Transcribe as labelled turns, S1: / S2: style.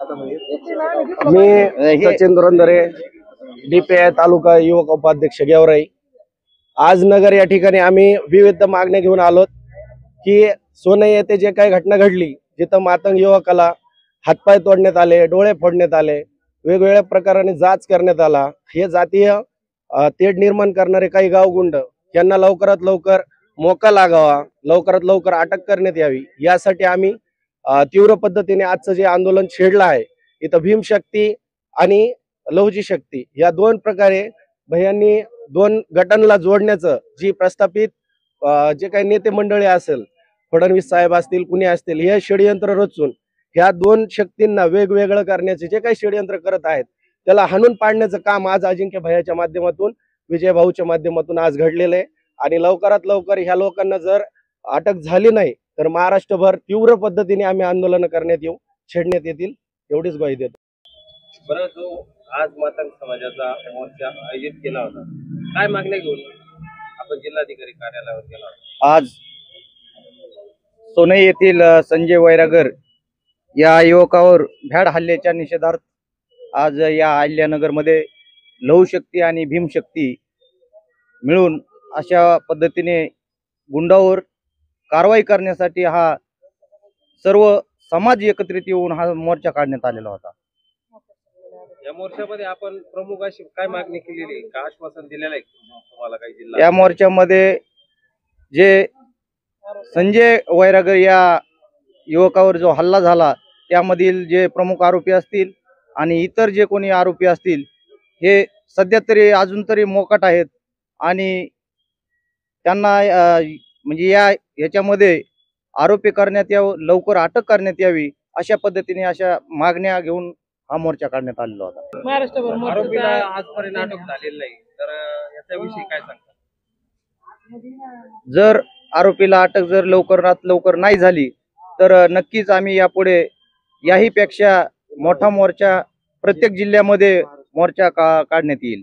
S1: मी Sachin दुरंदरे, DPI तालुका युवक उपाध्यक्ष गेवराई। आज नगर या ठिकाणी आम्ही विविध मागण्या घेऊन आलोत की सोनई येथे जे काही घटना घडली, जिथं मातंग युवकाला हातपाय तोडण्यात आले, डोळे फोडण्यात आले, वेगवेगळ्या प्रकाराने जाच करण्यात आला, हे जातीय तेढ निर्माण करणारे काही गावगुंड यांना लवकरात लवकर मोका लागावा, लवकरात लवकर अटक करण्यात यावी, यासाठी आम्ही तीव्र पद्धतीने आजचं जे आंदोलन छेडलं आहे। इथं भीमशक्ती आणि लहुजी शक्ती या दोन प्रकारे भैयांनी दोन गटांना जोडण्याचं जी प्रस्थापित जे काही नेते मंडळी असेल, फडणवीस साहेब असतील, कुणी असतील, हे षडयंत्र रचून ह्या दोन शक्तींना वेगवेगळं करण्याचे जे काही षडयंत्र करत आहेत, त्याला हाणून पाडण्याचं काम आज अजिंक्य भैयाच्या माध्यमातून, विजय भाऊच्या माध्यमातून आज घडलेलं आहे। आणि लवकरात लवकर ह्या लोकांना जर अटक झाली नाही तर महाराष्ट्रभर तीव्र पद्धतीने आम्ही आंदोलन करण्यात येऊ, छेडण्यात येतील, एवढीच ग्वाही देतो।
S2: बरं, जो आज मातंग समाजाचा मोर्चा आयोजित केला होता, काय मागण्या घेऊन आपण जिल्हाधिकारी कार्यालयावर गेला होता?
S3: आज सोनई येथील संजय वैरागर या युवकावर भ्याड हल्ल्याच्या निषेधार्थ आज या अहिल्यानगरमध्ये लहुशक्ती आणि भीमशक्ती मिळून अशा पद्धतीने गुंडावर कारवाई करण्यासाठी हा सर्व समाज एकत्रित येऊन हा मोर्चा काढण्यात आलेला होता।
S2: या मोर्चामध्ये आपण प्रमुख अशी काय मागणी केलेली, का आश्वासन दिलेलं आहे तुम्हाला काही जिल्हा?
S3: या मोर्चामध्ये जे संजय वैरागर या युवकावर जो हल्ला झाला त्यामधील जे प्रमुख आरोपी असतील आणि इतर जे कोणी आरोपी असतील, हे सध्या तरी अजून तरी मोकाट आहेत आणि त्यांना म्हणजे याच्यामध्ये आरोपी करण्यात यावं, लवकर अटक करण्यात यावी, अशा पद्धतीने अशा मागण्या घेऊन हा मोर्चा काढण्यात आलेला होता।
S2: महाराष्ट्रभर आरोपीला आजपर्यंत अटक झालेली नाही, तर याच्याविषयी काय सांगता?
S3: जर आरोपीला अटक जर लवकरात लवकर नाही झाली तर नक्कीच आम्ही यापुढे याही पेक्षा मोठा मोर्चा प्रत्येक जिल्ह्यामध्ये मोर्चा काढण्यात येईल।